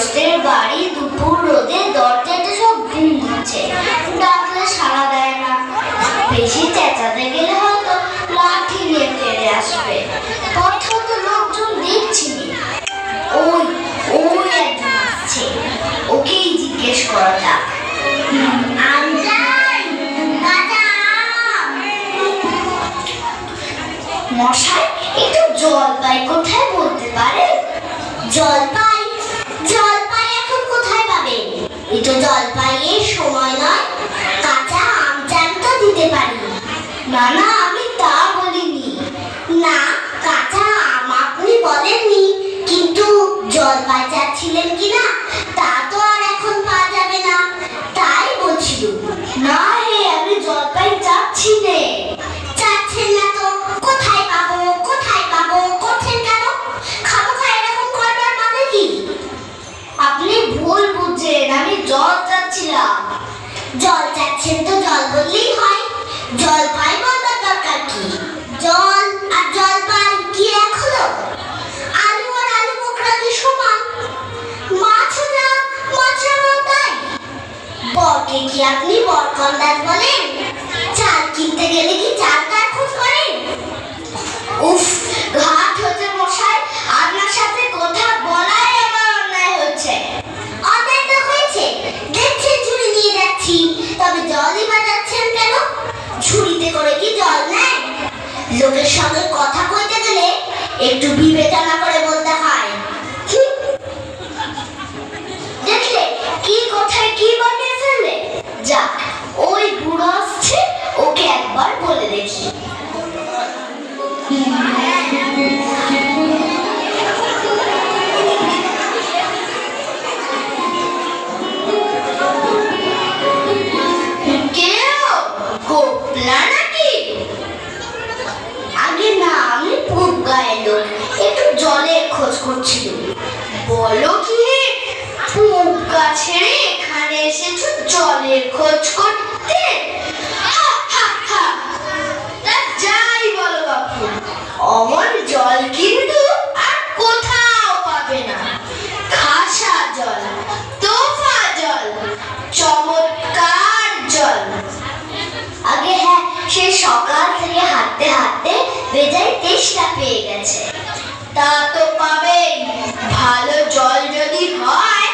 গৃহস্থের বাড়ি দুপুর রোদে দরজাটা সব ঘুম দিচ্ছে, ডাকলে সাড়া দেয় না। বেশি চেঁচাতে গেলে হয়তো লাঠি নিয়ে ফিরে আসবে। পথেও তো লোকজন দেখছিনি। ওই ওই একজন আসছে, ওকেই জিজ্ঞেস করা যাক। মশাই, একটু জলপাই কোথায় বলতে পারে? জলপাই? জলপাই এখন কোথায় পাবেন? এই তো জলপাইয়ের সময় নয়, কাঁচা আম চান তো দিতে পারি। না না, আমি তা বলিনি। না, কাঁচা আম আপনি বলেননি, কিন্তু জলপাই চাচ্ছিলেন কিনা তা তো আর এখন পাওয়া যাবে না, তাই বলছিলাম। না হে, আমি জলপাই চাচ্ছি নে। চাচ্ছেন না তো কোথায় পাবো, কোথায় পাবো করছেন কেন? খাবো খাই এরকম করবার মানে কি? আপনি ভুল বুঝছেন, আমি জল চাচ্ছিলাম। জল চাচ্ছেন তো জল বললেই হয়, জলপাই বলবার দরকার কি? জল আর জলপাই কি এক হলো? আলু আর আলু বোকরা কি সমান? মাছও না মাছরাও তাই। বরকে কি আপনি বরকন্দাজ বলেন? চাল কিনতে গেলে কি চালটার খোঁজ করেন? উফ, ঘাট হচ্ছে মশাই, আপনার সাথে কথা বলাই আমার অন্যায় হচ্ছে। অন্যায় তো হয়েছে, দেখছেন ঝুড়ি নিয়ে যাচ্ছি, তবে জলই বা যাচ্ছেন কেন? ঝুড়িতে করে কি জল নেয়? লোকের সঙ্গে কথা কইতে গেলে একটু বিবেচনা করে বলতে হয়। দেখলে কি কোথায় কি বানিয়ে ফেললে? যা, ওই বুড়ো আসছে, ওকে একবার বলে দেখি। গোপলা নাকি? আগে না, আমি পুব গায়ের লোক, একটু জলের খোঁজ করছিলাম। বলো কি, পুব গাছের এখানে এসেছো জলের খোঁজ করতে? যাই বলো বাপু, অমন জল কিন্তু আর কোথাও পাবে না। খাসা জল, তোফা জল, চমৎকার জল। আগে হ্যাঁ, সে সকাল থেকে হাঁটতে হাঁটতে বেজায় তেষ্টা পেয়ে গেছে। তা তো পাবেই, ভালো জল যদি হয়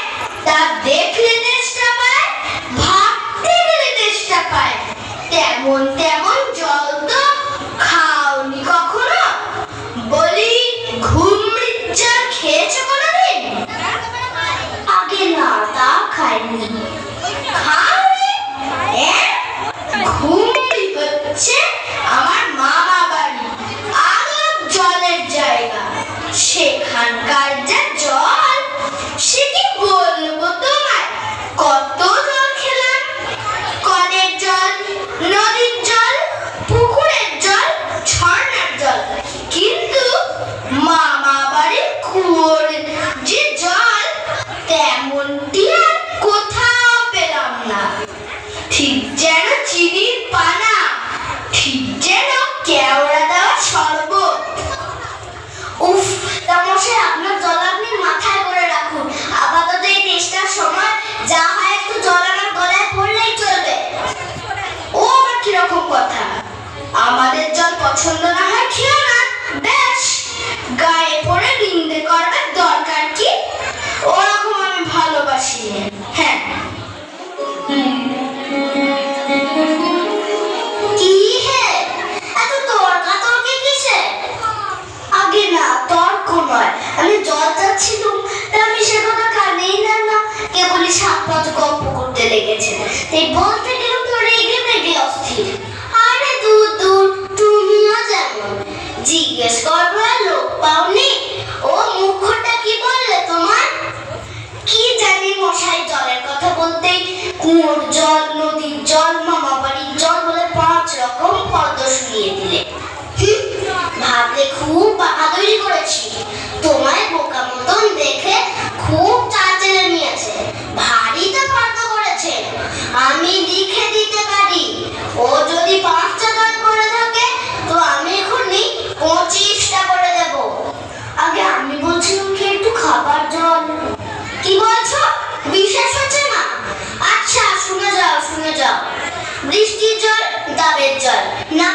তা দেখলে তেষ্টা পায়, ভাবতে গেলে তেষ্টা পায়। তেমন তেমন জল তো খাওনি কখনো? বলি, ঘুমড়ির জল খেয়েছো কোনোদিন? আগে না, তা খাইনি। খাওনি? ঘুমড়ি হচ্ছে আমার মামা বাড়ি, আলোক জলের জায়গা। সেখানকার যা জল, সে কি বলবো তোমায়? কত জল খেলাম, কলের জল, নদীর জল, পুকুরের জল, ঝর্ণার জল, কিন্তু মামা বাড়ির কুয়োর যে জল, তেমনটি আর কোথাও পেলাম না। ঠিক যেন চিনির পানা, ঠিক যেন কেওড়া দেওয়া শরবত। উফ, তা মশাই, আপনার জল আপনি মাথায় করে রাখুন। আপাতত এই তেষ্টার সময় যা হয় একটু জল আমার গলায় পড়লেই চলবে। ও আবার কিরকম কথা? আমাদের জল পছন্দ না হয় খেও না, বেশ। গায়ে পড়ে নিন্দে করবার দরকার কি? ওরকম আমি ভালোবাসি। হ্যাঁ, কি হে, এত তর্কাতর্কি কিসে? আগে না, তর্ক নয়, আমি জল চাচ্ছিলাম, তা আমি সে কথা কানেই না, কেবলই সাত পাঁচ গল্প করতে লেগেছে। তাই বলতে গেলাম তো রেগে মেগে অস্থির। আরে দূর দূর, তুমিও যেমন। জিজ্ঞেস করবার লোক পাওনি? ও মুখটা কি বললে তোমার? কি জানি মশাই, জলের কথা বলতেই কুয়োর জল, নদীর জল, মামা বাড়ির জল বলে 5 রকম পদ্ম শুনিয়ে দিলে। ভাবলে খুব বাহাদুরি করেছি, তোমায় বোকা মতন দেখে খুব চাচেলে নিয়েছে। ভারী তো পদ্ম করেছে, আমি লিখে দিতে পারি। ও যদি 5টা জল করে থাকে তো আমি এখনই 25টা করে দেব। আগে আমি বলছিলাম কি একটু খাবার জল। কি বলছো? বিশ্বাস হচ্ছে না? আচ্ছা শুনে যাও, শুনে যাও। বৃষ্টির জল ডাবের জল না